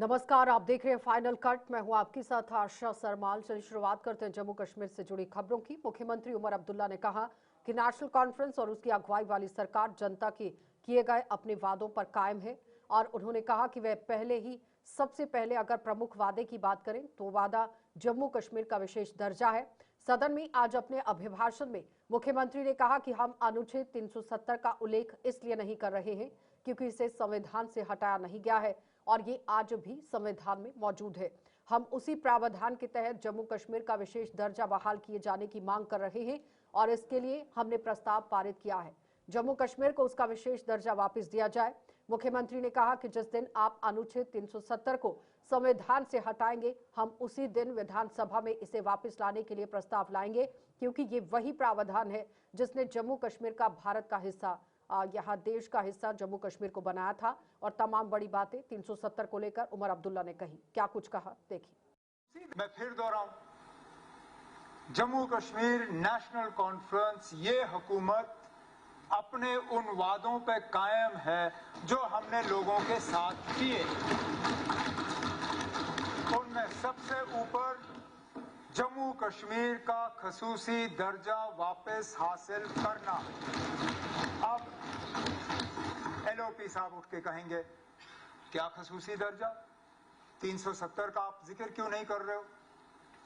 नमस्कार, आप देख रहे हैं फाइनल कट। मैं हूं आपके साथ आशा सरमाल। चलिए शुरुआत करते हैं जम्मू कश्मीर से जुड़ी खबरों की। मुख्यमंत्री उमर अब्दुल्ला ने कहा कि नेशनल कॉन्फ्रेंस और उसकी अगुवाई वाली सरकार जनता के किए गए अपने वादों पर कायम है और उन्होंने कहा कि वह सबसे पहले अगर प्रमुख वादे की बात करें तो वादा जम्मू कश्मीर का विशेष दर्जा है। सदन में आज अपने अभिभाषण में मुख्यमंत्री ने कहा कि हम अनुच्छेद 370 का उल्लेख इसलिए नहीं कर रहे हैं क्योंकि इसे संविधान से हटाया नहीं गया है और ये आज भी संविधान में मौजूद है। हम उसी प्रावधान के तहत जम्मू कश्मीर का विशेष दर्जा बहाल किए जाने की मांग कर रहे हैं और इसके लिए हमने प्रस्ताव पारित किया है। जम्मू कश्मीर को उसका विशेष दर्जा वापस दिया जाए। मुख्यमंत्री ने कहा कि जिस दिन आप अनुच्छेद 370 को संविधान से हटाएंगे, हम उसी दिन विधानसभा में इसे वापस लाने के लिए प्रस्ताव लाएंगे, क्योंकि ये वही प्रावधान है जिसने जम्मू कश्मीर का भारत का हिस्सा, यहाँ देश का हिस्सा जम्मू कश्मीर को बनाया था। और तमाम बड़ी बातें 370 को लेकर उमर अब्दुल्ला ने कही। क्या कुछ कहा, देखिए। मैं फिर दोहराऊं, जम्मू कश्मीर नेशनल कॉन्फ्रेंस, ये हुकूमत अपने उन वादों पे कायम है जो हमने लोगों के साथ किए। उनमें सबसे ऊपर जम्मू कश्मीर का खसूसी दर्जा वापस हासिल करना। अब एलओपी साहब उठ के कहेंगे, क्या खसूसी दर्जा? 370 का आप जिक्र क्यों नहीं कर रहे हो?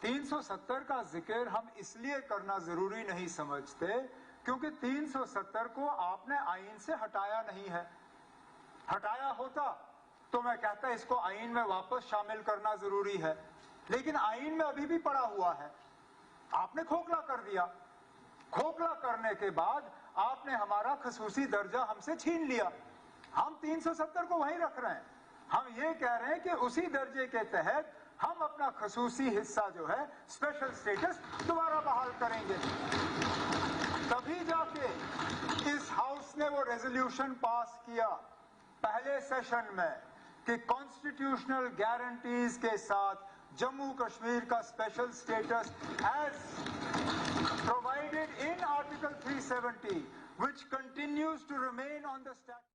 370 का जिक्र हम इसलिए करना जरूरी नहीं समझते क्योंकि 370 को आपने आईन से हटाया नहीं है। हटाया होता तो मैं कहता इसको आईन में वापस शामिल करना जरूरी है, लेकिन आईन में अभी भी पड़ा हुआ है। आपने खोखला कर दिया। खोखला करने के बाद आपने हमारा खसूसी दर्जा हमसे छीन लिया। हम 370 को वहीं रख रहे हैं। हम ये कह रहे हैं कि उसी दर्जे के तहत हम अपना खसूसी हिस्सा जो है, स्पेशल स्टेटस, दोबारा बहाल करेंगे। तभी जाके इस हाउस ने वो रेजोल्यूशन पास किया पहले सेशन में कि कॉन्स्टिट्यूशनल गारंटीज के साथ जम्मू कश्मीर का special status as provided in article 370 which continues to remain on the statute।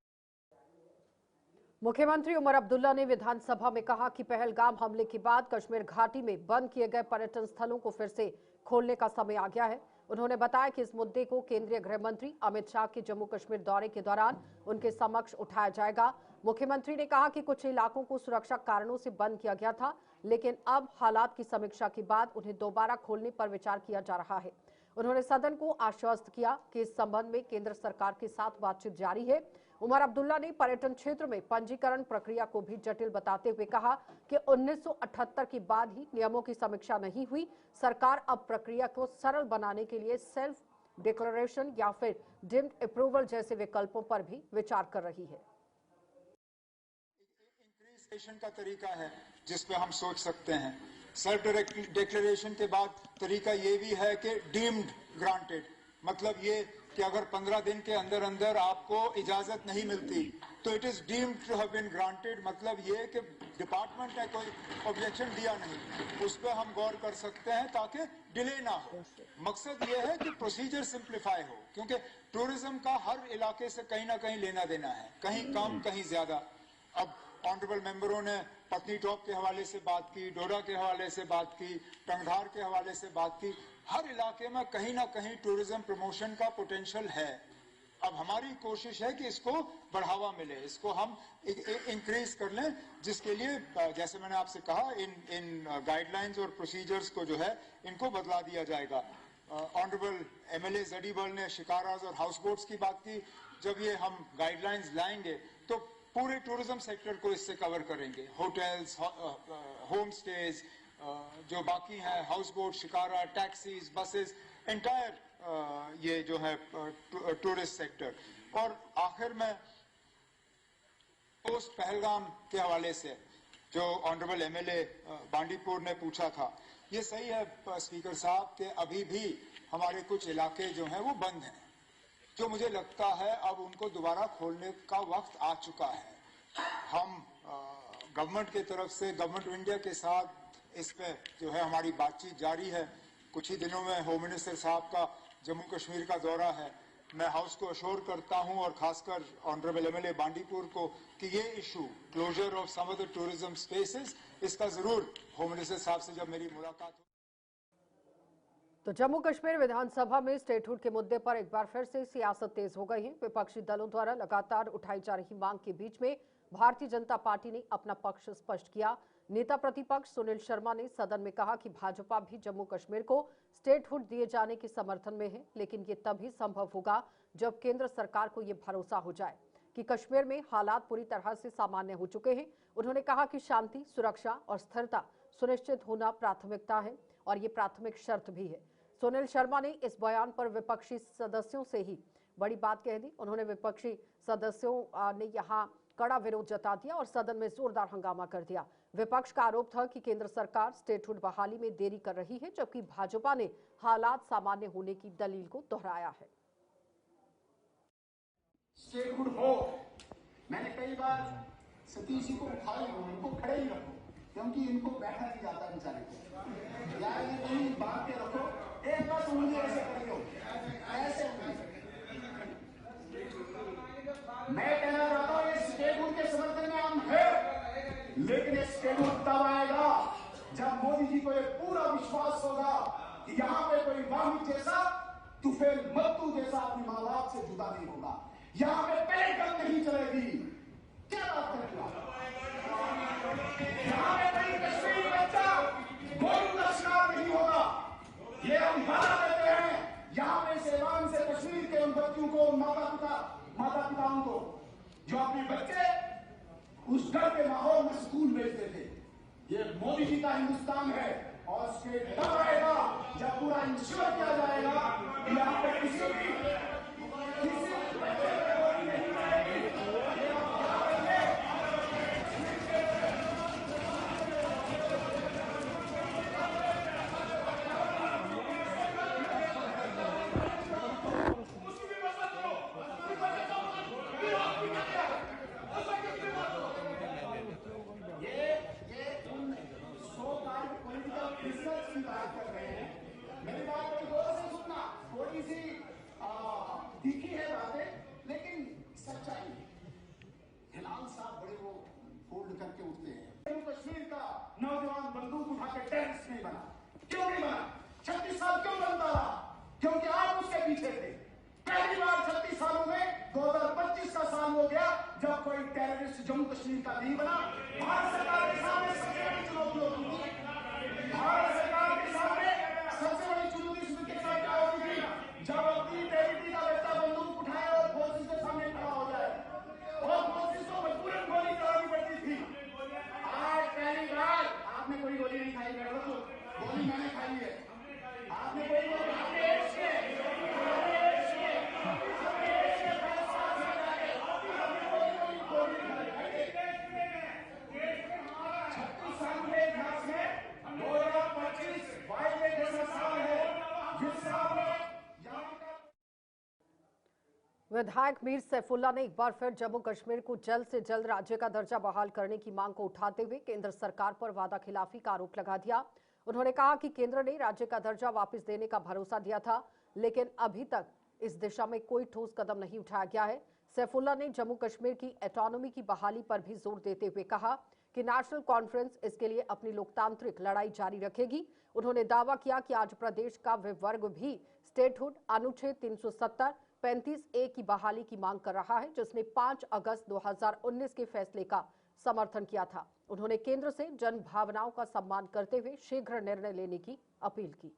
मुख्यमंत्री उमर अब्दुल्ला ने विधानसभा में कहा कि पहलगाम हमले के बाद कश्मीर घाटी में बंद किए गए पर्यटन स्थलों को फिर से खोलने का समय आ गया है। उन्होंने बताया कि इस मुद्दे को केंद्रीय गृह मंत्री अमित शाह के जम्मू कश्मीर दौरे के दौरान उनके समक्ष उठाया जाएगा। मुख्यमंत्री ने कहा कि कुछ इलाकों को सुरक्षा कारणों से बंद किया गया था, लेकिन अब हालात की समीक्षा के बाद उन्हें दोबारा खोलने पर विचार किया जा रहा है। उन्होंने सदन को आश्वस्त किया कि इस संबंध में केंद्र सरकार के साथ बातचीत जारी है। उमर अब्दुल्ला ने पर्यटन क्षेत्र में पंजीकरण प्रक्रिया को भी जटिल बताते हुए कहा कि 1978 के बाद ही नियमों की समीक्षा नहीं हुई। सरकार अब प्रक्रिया को सरल बनाने के लिए सेल्फ डिक्लेरेशन या फिर डीम्ड अप्रूवल जैसे विकल्पों पर भी विचार कर रही है। इंक्रीजेशन का तरीका है जिस पे हम सोच सकते हैं। सेल्फ डिक्लेरेशन के बाद तरीका ये भी है कि डीम्ड ग्रांटेड, मतलब ये कि अगर 15 दिन के अंदर अंदर आपको इजाजत नहीं मिलती तो it is deemed to have been granted, मतलब ये कि डिपार्टमेंट ने कोई ऑब्जेक्शन दिया नहीं, उस पर हम गौर कर सकते हैं ताकि डिले ना हो। मकसद ये है कि प्रोसीजर सिंप्लीफाई हो, क्योंकि टूरिज्म का हर इलाके से कहीं ना कहीं लेना देना है, कहीं कम कहीं ज्यादा। अब ऑनरेबल मेंबरों ने पत्नी टॉप के हवाले से बात की, डोडा के हवाले से बात की, टंगधार के हवाले से बात की। हर इलाके में कहीं ना कहीं टूरिज्म प्रमोशन का पोटेंशियल है। अब हमारी कोशिश है कि इसको बढ़ावा मिले, इसको हम इंक्रीज कर लें, जिसके लिए जैसे मैंने आपसे कहा इन गाइडलाइंस और प्रोसीजर्स को जो है इनको बदला दिया जाएगा। ऑनरेबल एमएलए जडीबल ने शिकाराज और हाउस बोट्स की बात की। जब ये हम गाइडलाइंस लाएंगे तो पूरे टूरिज्म सेक्टर को इससे कवर करेंगे। होटल्स, होम स्टेज, जो बाकी हैं, house boat, shikara, taxis, buses, entire ये जो है टूरिस्ट सेक्टर। और आखिर में पोस्ट पहलगाम के हवाले से जो ऑनरेबल एमएलए बांडीपुर ने पूछा था, ये सही है स्पीकर साहब कि अभी भी हमारे कुछ इलाके जो हैं वो बंद हैं, जो मुझे लगता है अब उनको दोबारा खोलने का वक्त आ चुका है। हम गवर्नमेंट की तरफ से, गवर्नमेंट ऑफ इंडिया के साथ इस पे जो है हमारी बातचीत जारी है। कुछ ही दिनों में होम मिनिस्टर साहब का जम्मू कश्मीर का दौरा है। मैं हाउस को अश्योर करता हूं और खासकर ऑनरेबल एमएलए बांडीपुर को कि ये issue closure of some of the tourism spaces, इसका जरूर होम मिनिस्टर साहब से जब मेरी मुलाकात हो। तो जम्मू कश्मीर विधानसभा में स्टेटहुड के मुद्दे पर एक बार फिर से सियासत तेज हो गई है। विपक्षी दलों द्वारा लगातार उठाई जा रही मांग के बीच में भारतीय जनता पार्टी ने अपना पक्ष स्पष्ट किया। नेता प्रतिपक्ष सुनील शर्मा ने सदन में कहा कि भाजपा भी जम्मू कश्मीर को स्टेटहुड दिए जाने के समर्थन में है, लेकिन ये तभी संभव होगा जब केंद्र सरकार को ये भरोसा हो जाए कि कश्मीर में हालात पूरी तरह से सामान्य हो चुके हैं। उन्होंने कहा कि शांति, सुरक्षा और स्थिरता सुनिश्चित होना प्राथमिकता है और ये प्राथमिक शर्त भी है। सुनील शर्मा ने इस बयान पर विपक्षी सदस्यों से ही बड़ी बात कह दी। उन्होंने विपक्षी सदस्यों ने यहां कड़ा विरोध जता दिया और सदन में जोरदार हंगामा कर दिया। विपक्ष का आरोप था कि केंद्र सरकार स्टेटहुड बहाली में देरी कर रही है, जबकि भाजपा ने हालात सामान्य होने की दलील को दोहराया है। स्टेटहुड हो, मैंने कई बार सतीश जी को उठाई, उनको खड़े ही रखो, क्योंकि इनको बैठा नहीं जाता बेचारे को, या कहीं बांध के रखो, एक बार उंगली ऐसे करियो, ऐसे मैं कहना चाहता हूं ये स्टेटहुड के समर्थन में हम हैं, लेकिन ये स्टेटहुड तब आएगा जब मोदी जी को ये पूरा विश्वास होगा कि यहाँ पे कोई वाहिद जैसा तुफैल मत्तू जैसा अपनी माँ बाप से जुदा नहीं होगा, यहाँ पे पहलकदमी नहीं चलेगी। क्या बात करेगा? यहाँ पे कोई कश्मीरी बच्चा गोली का शिकार नहीं होगा, ये हम वादा देते हैं। यहाँ पे सेवान से कश्मीर के उन बच्चों को, माता पिताओं को जो अपने बच्चे उस डर के माहौल में स्कूल भेजते थे, ये मोदी जी का हिंदुस्तान है और उसके तब आएगा जब पूरा इंश्योर किया जाएगा कि यहाँ पे किसी भी दिखी है बातें, लेकिन सच्चाई हिलाल साहब बड़े वो फोल्ड करके उठते हैं। जम्मू कश्मीर का नौजवान बंदूक उठा के टेररिस्ट नहीं बना। क्यों नहीं बना? 36 साल क्यों बनता रहा? क्योंकि आप उसके पीछे थे। पहली बार 36 सालों में 2025 का साल हो गया जब कोई टेररिस्ट जम्मू कश्मीर का नहीं बना। भारत सरकार के सामने सबसे बड़ी चुनौती होती थी, भारत सरकार के सामने सबसे बड़ी चुनौती क्या होती थी? जब अपनी टेरिटरी का बच्चा बंदूक उठाए और फोर्सेस के सामने खड़ा हो जाए और फोर्सेस को मजबूरन गोली चलानी पड़ती थी। आज पहली बार आपने कोई गोली नहीं खाई, गोली मैंने खाई है। आपने कोई गोली विधायक मीर सैफुल्ला ने एक बार फिर जम्मू कश्मीर को जल्द से जल्द राज्य का दर्जा बहाल करने की मांग को उठाते हुए केंद्र सरकार पर वादा खिलाफी का आरोप लगा दिया। उन्होंने कहा कि केंद्र ने राज्य का दर्जा वापस देने का भरोसा दिया था, लेकिन अभी तक इस दिशा में कोई ठोस कदम नहीं उठाया गया है। सैफुल्ला ने जम्मू कश्मीर की ऑटोनॉमी की बहाली पर भी जोर देते हुए कहा कि नेशनल कॉन्फ्रेंस इसके लिए अपनी लोकतांत्रिक लड़ाई जारी रखेगी। उन्होंने दावा किया कि आज प्रदेश का विवर्ग भी स्टेटहुड अनुच्छेद 370 35A की बहाली की मांग कर रहा है, जिसने 5 अगस्त 2019 के फैसले का समर्थन किया था। उन्होंने केंद्र से जन भावनाओं का सम्मान करते हुए शीघ्र निर्णय लेने की अपील की।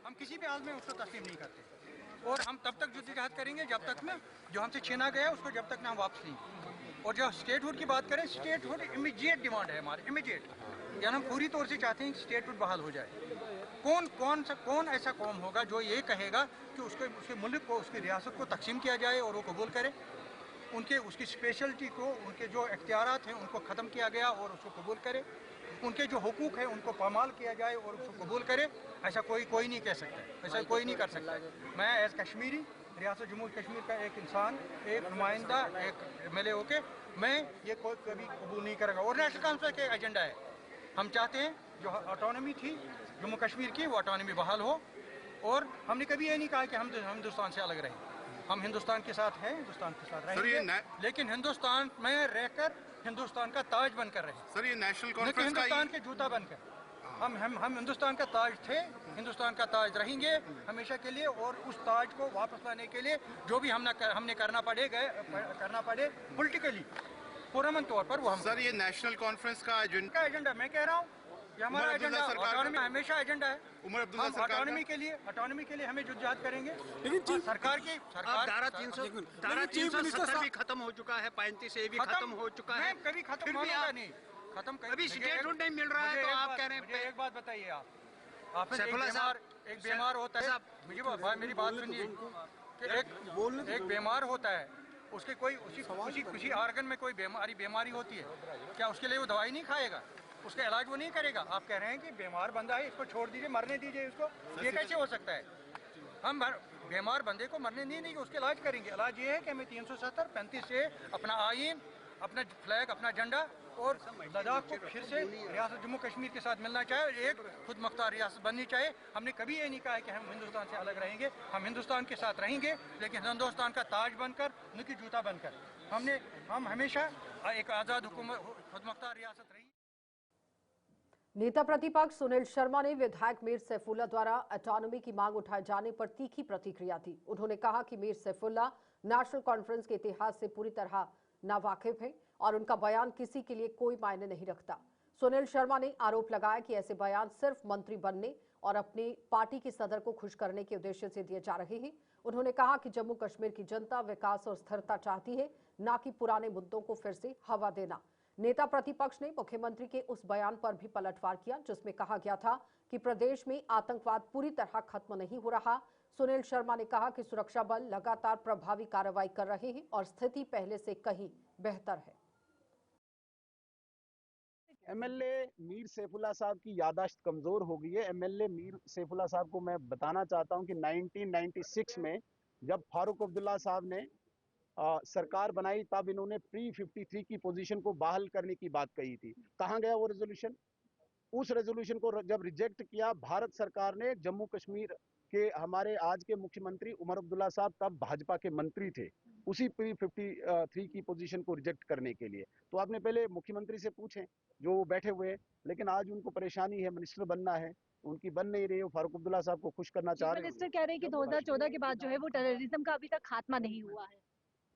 हम किसी भी हाल में उसको तस्लीम नहीं करते और हम तब तक जद्दोजहद करेंगे जब तक ना जो हमसे छीना गया उसको जब तक ना हम वापस नहीं। और जो स्टेटहुड की बात करें, स्टेटहुड इमीडिएट डिमांड है हमारी, इमीडिएट, यानी हम पूरी तौर से चाहते हैं कि स्टेटहुड बहाल हो जाए। कौन ऐसा कौम होगा जो ये कहेगा कि उसके मुल्क को, उसकी रियासत को तकसीम किया जाए और वो कबूल करे, उसकी स्पेशलिटी को, उनके जो इख्तियारात हैं उनको ख़त्म किया गया और उसको कबूल करे, उनके जो हुकूक हैं उनको पामाल किया जाए और उसको कबूल करे। ऐसा कोई नहीं कह सकता, ऐसा कोई नहीं कर सकता। मैं एज कश्मीरी, रियासत जम्मू कश्मीर का एक इंसान, एक नुमाइंदा, एक MLA होके मैं ये कभी कबूल नहीं करेगा। और नेशनल कॉन्फ्रेंस का एजेंडा है, हम चाहते हैं जो ऑटोनॉमी थी जम्मू कश्मीर की वो ऑटोनॉमी बहाल हो और हमने कभी ये नहीं कहा कि हम हिंदुस्तान से अलग रहें। हम हिंदुस्तान के साथ हैं, हिंदुस्तान के साथ रहेंगे, लेकिन हिंदुस्तान में रहकर हिंदुस्तान का ताज बनकर रहे। सर ये नेशनल लेकिन कॉन्फ्रेंस का हिंदुस्तान के जूता बनकर हम हिंदुस्तान का ताज थे, हिंदुस्तान का ताज रहेंगे हमेशा के लिए। और उस ताज को वापस लाने के लिए जो भी हमने करना पड़े पॉलिटिकली पुरअमन तौर पर वो हम। सर ये नेशनल कॉन्फ्रेंस का एजेंडा मैं कह रहा हूँ, ये हमारा एजेंडा ऑटोनॉमी हमेशा एजेंडा है। उमर अब्दुल्ला हम सरकार ऑटोनॉमी के लिए हमें जुद्दहद करेंगे। लेकिन सरकार धारा 370 भी खत्म हो चुका है, 35 ए भी खत्म हो चुका है, कभी खत्म होगा नहीं, खत्म अभी स्टेटहुड नहीं मिल रहा है, तो आप कह रहे हैं। एक बात बताइए, आप एक बीमार होता है, मेरी बात सुनिए, कि एक बीमार होता है, उसके कोई उसी ऑर्गन में कोई बीमारी होती है, क्या उसके लिए वो दवाई नहीं खाएगा, उसका इलाज वो नहीं करेगा? आप कह रहे हैं कि बीमार बंदा है, इसको छोड़ दीजिए, मरने दीजिए इसको, ये कैसे हो सकता है? हम बीमार बंदे को मरने नहीं देंगे, उसके इलाज करेंगे। इलाज ये है कि हमें 370 35 से अपना आईन, अपना फ्लैग, अपना झंडा और लद्दाख को फिर से रियासत जम्मू कश्मीर के साथ मिलना चाहिए, एक खुद मुख्तार रियासत बननी चाहिए। हमने कभी ये नहीं कहा है कि हम हिंदुस्तान से अलग रहेंगे, हम हिंदुस्तान के साथ रहेंगे, लेकिन हिंदुस्तान का ताज बनकर, न कि जूता बनकर। हम हमेशा एक आज़ाद हुकूमत, खुद मुख्तार रियासत रही। नेता प्रतिपक्ष सुनील शर्मा ने विधायक मीर सैफुल्ला द्वारा ऑटोनॉमी की मांग उठाए जाने पर तीखी प्रतिक्रिया दी। उन्होंने कहा कि मीर सैफुल्ला नेशनल कॉन्फ्रेंस के इतिहास से पूरी तरह नावाकिफ है और उनका बयान किसी के लिए कोई मायने नहीं रखता। सुनील शर्मा ने आरोप लगाया कि ऐसे बयान सिर्फ मंत्री बनने और अपनी पार्टी के सदर को खुश करने के उद्देश्य से दिए जा रहे हैं। उन्होंने कहा कि जम्मू कश्मीर की जनता विकास और स्थिरता चाहती है, न कि पुराने मुद्दों को फिर से हवा देना। नेता प्रतिपक्ष ने मुख्यमंत्री के उस बयान पर भी पलटवार किया जिसमें कहा गया था कि प्रदेश में आतंकवाद पूरी तरह खत्म नहीं हो रहा। सुनील शर्मा ने कहा कि सुरक्षा बल लगातार प्रभावी कार्रवाई कर रहे हैं और स्थिति पहले से कहीं बेहतर है। एमएलए मीर सैफुल्ला साहब की याददाश्त कमजोर हो गई है। एमएलए मीर सैफुल्ला साहब को मैं बताना चाहता हूं कि 1996 में जब फारूक अब्दुल्ला साहब ने सरकार बनाई, तब इन्होंने प्री 53 की पोजीशन को बहाल करने की बात कही थी। कहां गया वो रेजोल्यूशन? उस रेजोल्यूशन को जब रिजेक्ट किया भारत सरकार ने, जम्मू कश्मीर के हमारे आज के मुख्यमंत्री उमर अब्दुल्ला साहब तब भाजपा के मंत्री थे, उसी प्री 53 की पोजीशन को रिजेक्ट करने के लिए। तो आपने पहले मुख्यमंत्री से पूछें जो बैठे हुए, लेकिन आज उनको परेशानी है, मिनिस्टर बनना है, उनकी बन नहीं रही है। फारूक अब्दुल्ला साहब को खुश करना चाह रहे हैं। मिनिस्टर कह रहे हैं कि 2014 के बाद जो है वो टेररिज्म का अभी तक खात्मा नहीं हुआ है,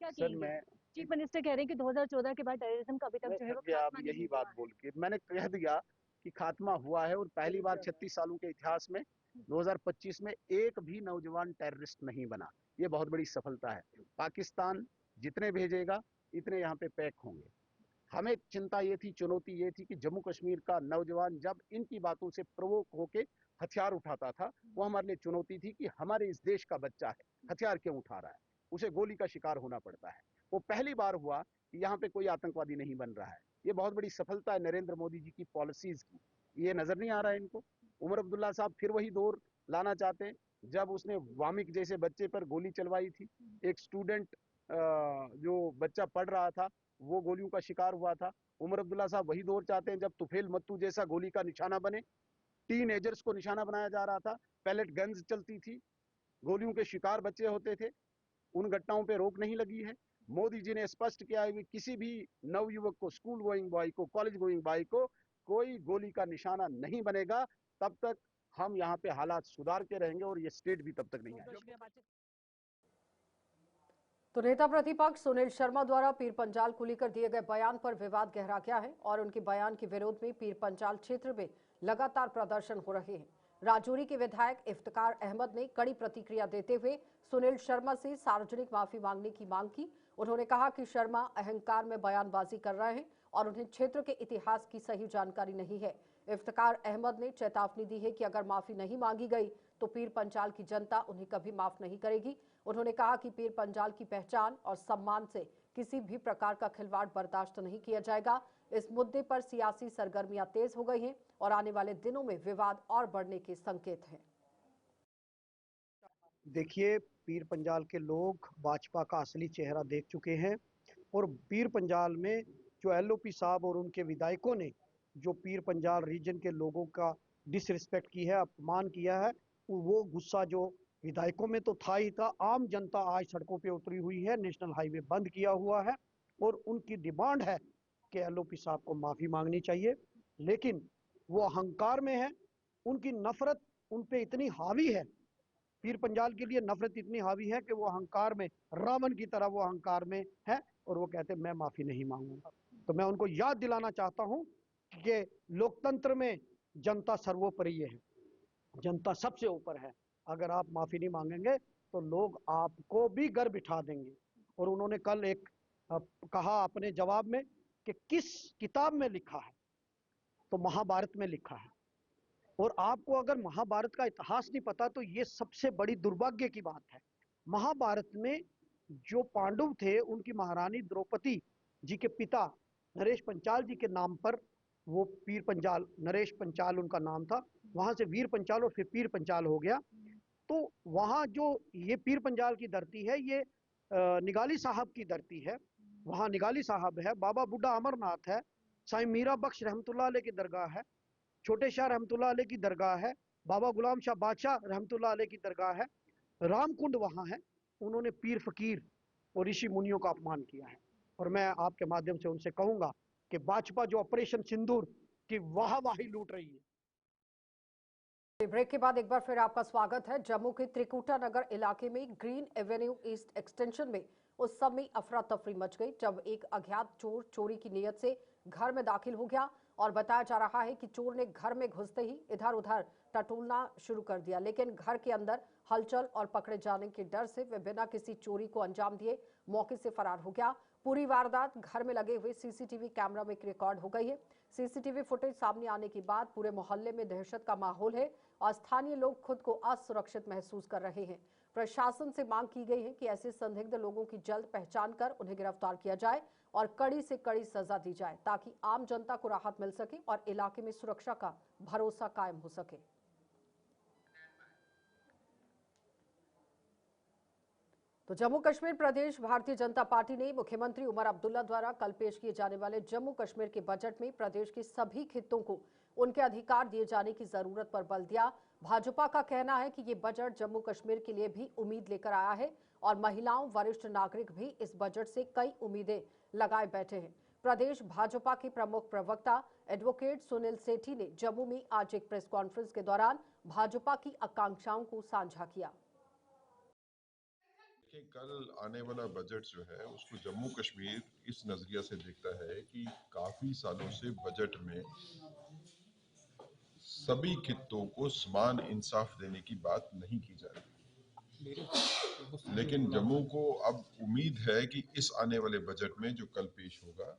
क्या कहेंगे? चीफ मिनिस्टर कह रहे हैं कि 2014 के बाद टेररिज्म का अभी तक जो है वो खात्मा नहीं यही बात बोल के मैंने कह दिया कि खात्मा हुआ है, और पहली बार 36 सालों के इतिहास में 2025 में एक भी नौजवान टेररिस्ट नहीं बना। ये बहुत बड़ी सफलता है। पाकिस्तान जितने भेजेगा इतने यहाँ पे पैक होंगे। हमें चिंता ये थी, चुनौती ये थी कि जम्मू कश्मीर का नौजवान जब इनकी बातों से प्रवोक होके हथियार उठाता था, वो हमारे लिए चुनौती थी कि हमारे इस देश का बच्चा है, हथियार क्यों उठा रहा है, उसे गोली का शिकार होना पड़ता है। वो पहली बार हुआ कि यहाँ पे कोई आतंकवादी नहीं बन रहा है। ये बहुत बड़ी सफलता है नरेंद्र मोदी जी की पॉलिसीज की। ये नजर नहीं आ रहा है इनको। उमर अब्दुल्ला साहब फिर वही दौर लाना चाहते हैं जब उसने वामिक जैसे बच्चे पर गोली चलवाई थी। एक स्टूडेंट जो बच्चा पढ़ रहा था वो गोलियों का शिकार हुआ था। उमर अब्दुल्ला साहब वही दौर चाहते हैं जब तुफेल मत्तू जैसा गोली का निशाना बने। टीनएजर्स को निशाना बनाया जा रहा था, पैलेट गन्स चलती थी, गोलियों के शिकार बच्चे होते थे। उन घटनाओं पे रोक नहीं लगी है। मोदी जी ने स्पष्ट किया है कि किसी भी नवयुवक को, स्कूल गोइंग बॉय को, कॉलेज गोइंग बॉय को कोई गोली का निशाना नहीं बनेगा। तब तक हम यहाँ पे हालात सुधार के रहेंगे और ये स्टेट भी तब तक नहीं आएगा। तो नेता प्रतिपक्ष सुनील शर्मा द्वारा पीर पंजाल को लेकर दिए गए बयान पर विवाद गहरा गया है और उनके बयान के विरोध में पीर पंजाल क्षेत्र में लगातार प्रदर्शन हो रहे हैं। राजौरी के विधायक इफ्तिकार अहमद ने कड़ी प्रतिक्रिया देते हुए सुनील शर्मा से सार्वजनिक माफी मांगने की मांग की। उन्होंने कहा कि शर्मा अहंकार में बयानबाजी कर रहे हैं और उन्हें क्षेत्र के इतिहास की सही जानकारी नहीं है। इफ्तिकार अहमद ने चेतावनी दी है कि अगर माफी नहीं मांगी गई तो पीर पंजाल की जनता उन्हें कभी माफ नहीं करेगी। उन्होंने कहा कि पीर पंजाल की पहचान और सम्मान से किसी भी प्रकार का खिलवाड़ बर्दाश्त नहीं किया जाएगा। इस मुद्दे पर सियासी सरगर्मियां तेज हो गई हैं और आने वाले दिनों में विवाद और बढ़ने के संकेत हैं। देखिए, पीर पंजाल के लोग भाजपा का असली चेहरा देख चुके हैं और पीर पंजाल में जो एलओपी साहब और उनके विधायकों ने जो पीर पंजाल रीजन के लोगों का डिसरिस्पेक्ट की है, अपमान किया है, वो गुस्सा जो विधायकों में तो था ही था। आम जनता आज सड़कों पे उतरी हुई है, नेशनल हाईवे बंद किया हुआ है और उनकी डिमांड है कि एलओपी साहब को माफी मांगनी चाहिए। लेकिन वो अहंकार में है, उनकी नफरत उन पे इतनी हावी है, पीर पंजाल के लिए नफरत इतनी हावी है कि वो अहंकार में, रावण की तरह वो अहंकार में है और वो कहते मैं माफी नहीं मांगूंगा। तो मैं उनको याद दिलाना चाहता हूं कि लोकतंत्र में जनता सर्वोपरि है, जनता सबसे ऊपर है। अगर आप माफी नहीं मांगेंगे तो लोग आपको भी घर बिठा देंगे। और उन्होंने कल एक कहा अपने जवाब में कि किस किताब में लिखा है, तो महाभारत में लिखा है। और आपको अगर महाभारत का इतिहास नहीं पता तो ये सबसे बड़ी दुर्भाग्य की बात है। महाभारत में जो पांडव थे उनकी महारानी द्रौपदी जी के पिता नरेश पंचाल जी के नाम पर वो पीर पंचाल, नरेश पंचाल उनका नाम था, वहां से वीर पंचाल और फिर पीर पंचाल हो गया। तो वहां जो ये पीर पंजाल की धरती है, ये निगाली साहब की धरती है। वहां निगाली साहब है, बाबा बुड्ढा अमरनाथ है, साईं मीरा बख्श रहमतुल्लाह अलैह की दरगाह है, छोटे शाह रहमतुल्लाह अलैह की दरगाह है, बाबा गुलाम शाह बादशाह रहमतुल्लाह अलैह की दरगाह है, रामकुंड वहां है। उन्होंने पीर फकीर और ऋषि मुनियों का अपमान किया है। और मैं आपके माध्यम से उनसे कहूंगा कि भाजपा जो ऑपरेशन सिंदूर की वाहवाही लूट रही है। ब्रेक के बाद एक बार फिर आपका स्वागत है। जम्मू के त्रिकुटा नगर इलाके में ग्रीन एवेन्यू ईस्ट एक्सटेंशन में उस समय अफरा तफरी मच गई जब एक अज्ञात चोर चोरी की नीयत से घर में दाखिल हो गया और बताया जा रहा है कि चोर ने घर में घुसते ही इधर उधर टटोलना शुरू कर दिया, लेकिन घर के अंदर हलचल और पकड़े जाने के डर से वे बिना किसी चोरी को अंजाम दिए मौके से फरार हो गया। पूरी वारदात घर में लगे हुए सीसीटीवी कैमरा में रिकॉर्ड हो गई है। सीसीटीवी फुटेज सामने आने के बाद पूरे मोहल्ले में दहशत का माहौल है और स्थानीय लोग खुद को असुरक्षित महसूस कर रहे हैं। प्रशासन से मांग की गई है कि ऐसे संदिग्ध लोगों की जल्द पहचान कर उन्हें गिरफ्तार किया जाए और कड़ी से कड़ी सजा दी जाए ताकि आम जनता को राहत मिल सके और इलाके में सुरक्षा का भरोसा कायम हो सके। तो जम्मू कश्मीर प्रदेश भारतीय जनता पार्टी ने मुख्यमंत्री उमर अब्दुल्ला द्वारा कल पेश किए जाने वाले जम्मू कश्मीर के बजट में प्रदेश के सभी खित्तों को उनके अधिकार दिए जाने की जरूरत पर बल दिया। भाजपा का कहना है कि ये बजट जम्मू कश्मीर के लिए भी उम्मीद लेकर आया है और महिलाओं, वरिष्ठ नागरिक भी इस बजट से कई उम्मीदें लगाए बैठे हैं। प्रदेश भाजपा के प्रमुख प्रवक्ता एडवोकेट सुनील सेठी ने जम्मू में आज एक प्रेस कॉन्फ्रेंस के दौरान भाजपा की आकांक्षाओं को साझा किया। कल आने वाला बजट जो है उसको जम्मू कश्मीर इस नजरिया से देखता है कि काफी सालों से बजट में सभी खित्तों को समान इंसाफ देने की बात नहीं की जा रही, लेकिन जम्मू को अब उम्मीद है कि इस आने वाले बजट में जो कल पेश होगा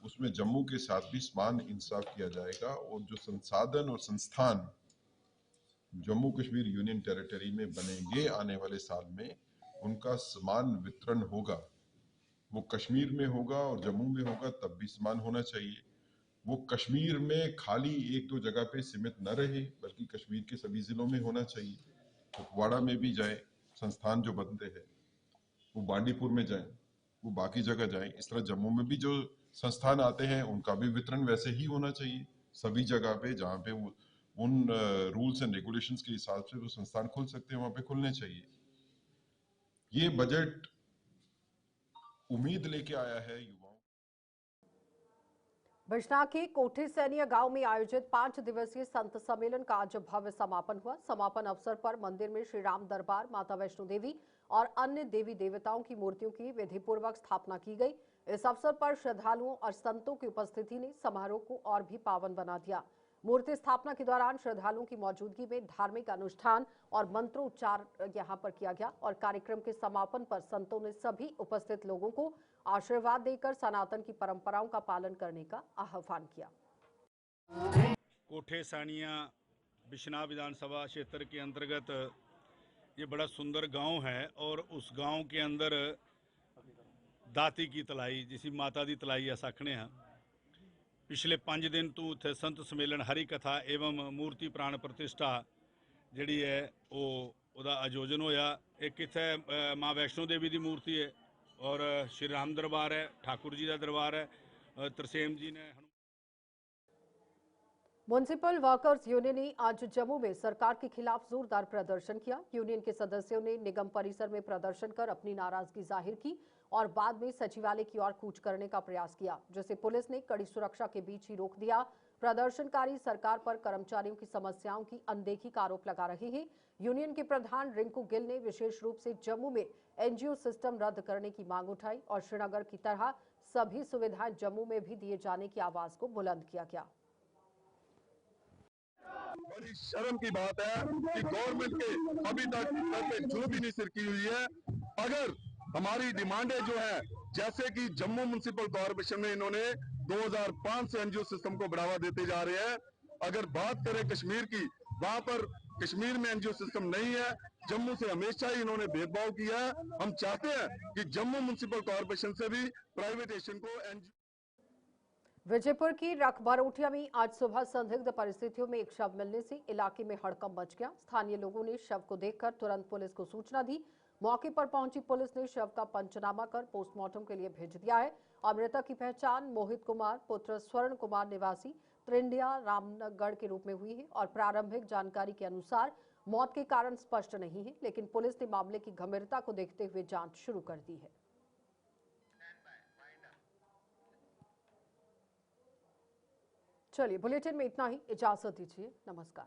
उसमें जम्मू के साथ भी समान इंसाफ किया जाएगा और जो संसाधन और संस्थान जम्मू कश्मीर यूनियन टेरिटरी में बनेंगे आने वाले साल में उनका समान वितरण होगा। वो कश्मीर में होगा और जम्मू में होगा तब भी समान होना चाहिए। वो कश्मीर में खाली एक दो जगह पे सीमित न रहे बल्कि कश्मीर के सभी जिलों में होना चाहिए। कुपवाड़ा में भी जाए, संस्थान जो बनते हैं वो बांडीपुर में जाए, वो बाकी जगह जाए। इस तरह जम्मू में भी जो संस्थान आते हैं उनका भी वितरण वैसे ही होना चाहिए सभी जगह पे जहाँ पे वो उन रूल्स एंड रेगुलेशंस के हिसाब से वो संस्थान खुल सकते हैं वहां पे खुलने चाहिए। ये बजट उम्मीद लेके आया है युवाओं। बिजनौर के कोठी सैनिया गांव में आयोजित 5 दिवसीय संत सम्मेलन का आज भव्य समापन हुआ। समापन अवसर पर मंदिर में श्री राम दरबार, माता वैष्णो देवी और अन्य देवी देवताओं की मूर्तियों की विधिपूर्वक स्थापना की गई। इस अवसर पर श्रद्धालुओं और संतों की उपस्थिति ने समारोह को और भी पावन बना दिया। मूर्ति स्थापना के दौरान श्रद्धालुओं की मौजूदगी में धार्मिक अनुष्ठान और मंत्रोच्चार यहां पर किया गया और कार्यक्रम के समापन पर संतों ने सभी उपस्थित लोगों को आशीर्वाद देकर सनातन की परंपराओं का पालन करने का आह्वान किया। कोठे सानिया बिश्नाह विधानसभा क्षेत्र के अंतर्गत ये बड़ा सुंदर गांव है और उस गांव के अंदर दाती की तलाई जिसी माता दी तलाई आखने हैं। पिछले 5 दिन तो उत्थे संत सम्मेलन हरी कथा एवं मूर्ति प्राण प्रतिष्ठा जिहड़ी है ओदा आयोजन होया। एक इत्थे माँ वैष्णो देवी की मूर्ति है और श्री राम दरबार है, ठाकुर जी का दरबार है, तरसेम जी ने। म्युनिसिपल वर्कर्स यूनियन ने आज जम्मू में सरकार के खिलाफ जोरदार प्रदर्शन किया। यूनियन के सदस्यों ने निगम परिसर में प्रदर्शन कर अपनी नाराजगी जाहिर की और बाद में सचिवालय की ओर कूच करने का प्रयास किया, जिसे पुलिस ने कड़ी सुरक्षा के बीच ही रोक दिया। प्रदर्शनकारी सरकार पर कर्मचारियों की समस्याओं की अनदेखी का आरोप लगा रहे हैं। यूनियन के प्रधान रिंकू गिल ने विशेष रूप से जम्मू में एनजीओ सिस्टम रद्द करने की मांग उठाई और श्रीनगर की तरह सभी सुविधाएं जम्मू में भी दिए जाने की आवाज को बुलंद किया गया। बड़ी शर्म की बात है कि गवर्नमेंट के अभी तक सर पे जो भी नहीं सिरकी हुई है। अगर हमारी डिमांडें जो है, जैसे कि जम्मू म्युनिसिपल कॉर्पोरेशन में इन्होंने 2005 से एनजीओ सिस्टम को बढ़ावा देते जा रहे हैं। अगर बात करें कश्मीर की, वहां पर कश्मीर में एनजीओ सिस्टम नहीं है। जम्मू से हमेशा ही इन्होंने भेदभाव किया है। हम चाहते हैं कि जम्मू म्युनिसिपल कॉर्पोरेशन से भी प्राइवेटाइजेशन को एनजीओ। विजयपुर की रखबारोटिया में आज सुबह संदिग्ध परिस्थितियों में एक शव मिलने से इलाके में हड़कंप मच गया। स्थानीय लोगों ने शव को देखकर तुरंत पुलिस को सूचना दी। मौके पर पहुंची पुलिस ने शव का पंचनामा कर पोस्टमार्टम के लिए भेज दिया है। मृतक की पहचान मोहित कुमार पुत्र स्वर्ण कुमार निवासी त्रिंडिया रामगढ़ के रूप में हुई है और प्रारंभिक जानकारी के अनुसार मौत के कारण स्पष्ट नहीं है, लेकिन पुलिस ने मामले की गंभीरता को देखते हुए जांच शुरू कर दी है। चलिए, बुलेटिन में इतना ही। इजाजत दीजिए। नमस्कार।